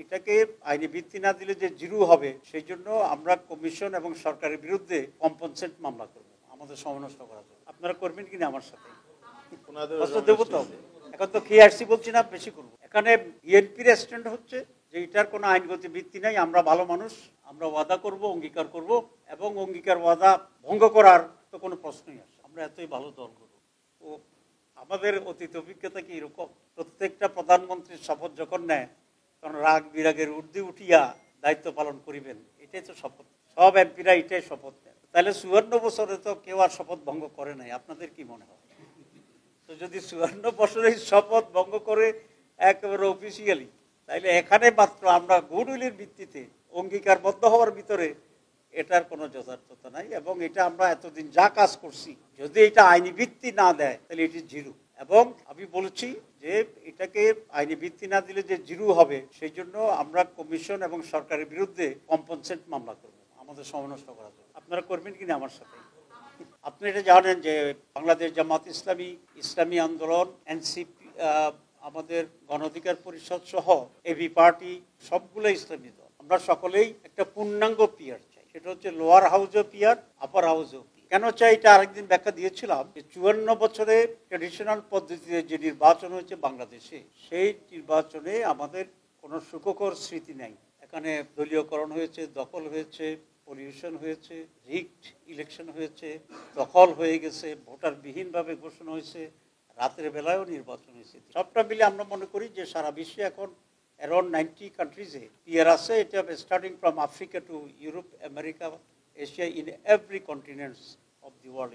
এটাকে আইনি ভিত্তি না দিলে যে জিরো হবে সেই জন্য আমরা কমিশন এবং সরকারের বিরুদ্ধে কম্পনসেট মামলা করব আমাদের সময় নষ্ট করার জন্য। আপনারা করবেন কিনা আমার সাথে? দেবো তো। এখন তো খেয়ে আসছি বলছি না, বেশি করবো। এখানে বিএনপির স্ট্যান্ড হচ্ছে যে এটার কোনো আইনগত ভিত্তি নাই, আমরা ভালো মানুষ, আমরা ওয়াদা করব, অঙ্গীকার করব, এবং অঙ্গীকার ওয়াদা ভঙ্গ করার তো কোনো প্রশ্নই আসে, আমরা এতই ভালো দল করব। ও আমাদের অতীত অভিজ্ঞতা কি এরকম? প্রত্যেকটা প্রধানমন্ত্রীর শপথ যখন নেয় তখন রাগ বিরাগের ঊর্ধ্বে উঠিয়া দায়িত্ব পালন করিবেন, এটাই তো শপথ। সব এমপিরা এটাই শপথ নেন। তাহলে 54 বছরে তো কেউ আর শপথ ভঙ্গ করে নাই, আপনাদের কি মনে হয়? তো যদি 54 বছরের শপথ ভঙ্গ করে একেবারে অফিসিয়ালি, তাইলে এখানে মাত্র আমরা গুডউইলের ভিত্তিতে অঙ্গীকারবদ্ধ হওয়ার ভিতরে এটার কোনো যথার্থতা নাই। এবং এটা আমরা এতদিন যা কাজ করছি, যদি এটা আইনি ভিত্তি না দেয় তাহলে এটি জিরো। এবং আমি বলছি যে এটাকে আইনি ভিত্তি না দিলে যে জিরো হবে সেই জন্য আমরা কমিশন এবং সরকারের বিরুদ্ধে কম্পনসেট মামলা করব আমাদের সময় নষ্ট করার জন্য। আপনারা করবেন কিনা আমার সাথে? আপনি এটা জানেন যে বাংলাদেশ জামাত ইসলামী, ইসলামী আন্দোলন, এনসিপি, আমাদের গণ অধিকার পরিষদ সহ এবি পার্টি সবগুলো ইসলামী দল, আমরা সকলেই একটা পূর্ণাঙ্গ পিয়ার চাই। সেটা হচ্ছে লোয়ার হাউসও পিয়ার, আপার হাউসও। কেন চাই এটা আরেকদিন ব্যাখ্যা দিয়েছিলাম যে 54 বছরে ট্রেডিশনাল পদ্ধতিতে যে নির্বাচন হয়েছে বাংলাদেশে, সেই নির্বাচনে আমাদের কোনো সুখকর স্মৃতি নেই। এখানে দলীয়করণ হয়েছে, দখল হয়েছে, পলিউশন হয়েছে, রিগড ইলেকশন হয়েছে, দখল হয়ে গেছে, ভোটার বিহীনভাবে ঘোষণা হয়েছে, রাতের বেলায়ও নির্বাচন হয়েছে। সবটা মিলে আমরা মনে করি যে সারা বিশ্বে এখন অ্যারাউন্ড 90 কান্ট্রিজে পিয়ার আছে। এটা starting from Africa to Europe, America, Asia, in every continents of the world.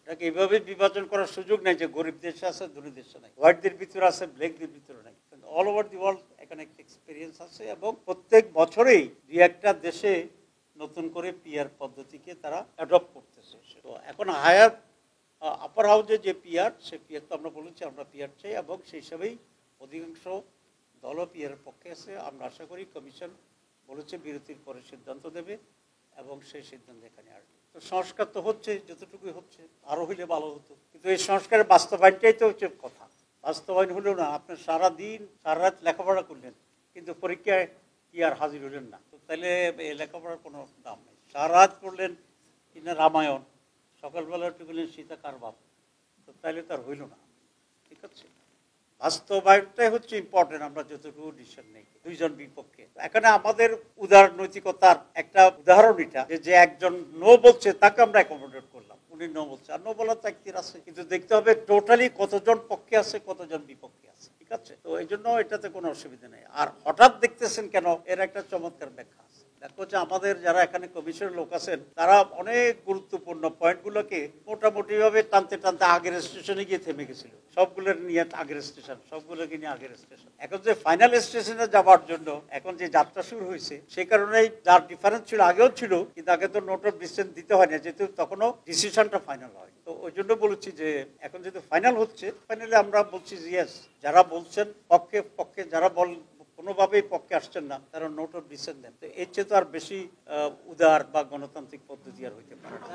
এটাকে এইভাবে বিভাজন করার সুযোগ নেই যে গরিব দেশে আছে, ধনী দেশে নাই, হোয়াইটদের ভিতরে আছে, ব্ল্যাকদের ভিতরে নাই। অল ওভার দি ওয়ার্ল্ড এখানে একটা এক্সপিরিয়েন্স আছে। এবং প্রত্যেক বছরেই দুই একটা দেশে নতুন করে পিয়ার পদ্ধতিকে তারা অ্যাডপ্ট করতেছে। তো এখন হায়ার আপার হাউসে যে পিয়ার, সে পিয়ার তো আমরা বলেছি আমরা পিয়ার চাই, এবং সেই হিসাবেই অধিকাংশ দলও পিয়ারের পক্ষে আছে। আমরা আশা করি কমিশন বলেছে বিরতির পরে সিদ্ধান্ত দেবে এবং সেই সিদ্ধান্ত এখানে আসবে। তো সংস্কার তো হচ্ছে, যতটুকুই হচ্ছে, আরও হইলে ভালো হতো, কিন্তু এই সংস্কারের বাস্তবায়নটাই তো হচ্ছে কথা। বাস্তবায়ন হলেও না, আপনি সারাদিন সারা রাত লেখাপড়া করলেন কিন্তু পরীক্ষায় কি আর হাজির হলেন না, তো তাহলে লেখাপড়ার কোনো দাম নেই। সারা রাত পড়লেন কিনা রামায়ণ, সকালবেলা একটু বললেন সীতা কার বাপ, তো তাহলে তো আর হইল না। ঠিক আছে, বাস্তবায়নটাই হচ্ছে ইম্পর্টেন্ট। আমরা যতটুকু ডিসিশন নেই দুইজন বিপক্ষে, এখানে আমাদের উদার নৈতিকতার একটা উদাহরণ এটা যে একজন নো বলছে তাকে আমরা অ্যাকোমোডেট করলাম, উনি নো বলছে, আর নো বলার চাকরির আছে, কিন্তু দেখতে হবে টোটালি কতজন পক্ষে আছে, কতজন বিপক্ষে আছে। ঠিক আছে, তো এই জন্য এটাতে কোনো অসুবিধা নেই। আর হঠাৎ দেখতেছেন কেন, এর একটা চমৎকার ব্যাখ্যা আছে। দেখো যে আমাদের যারা এখানে কমিশনের লোক আছেন তারা অনেক গুরুত্বপূর্ণ পয়েন্টগুলোকে মোটামুটি ভাবে টানতে টানতে আগের স্টেশনে গিয়ে থেমে গেছিল। সবগুলোর নিয়ে আগের স্টেশন, সবগুলোকে নিয়ে আগের স্টেশন। এখন যে ফাইনাল স্টেশনে যাওয়ার জন্য এখন যে যাত্রা শুরু হয়েছে, সেই কারণেই যার ডিফারেন্স ছিল, আগেও ছিল, কিন্তু আগে তো নোট অফ ডিসিশন দিতে হয় না, যেহেতু তখনও ডিসিশনটা ফাইনাল হয়। তো ওই জন্য বলেছি যে এখন যেহেতু ফাইনাল হচ্ছে, ফাইনালি আমরা বলছি যে ইয়েস, যারা বলছেন পক্ষে পক্ষে, যারা কোনোভাবেই পক্ষে আসছেন না তারা নোট অফ ডিসিশন দেন। তো এর চেয়ে তো আর বেশি উদার বা গণতান্ত্রিক পদ্ধতি আর হইতে পারে না।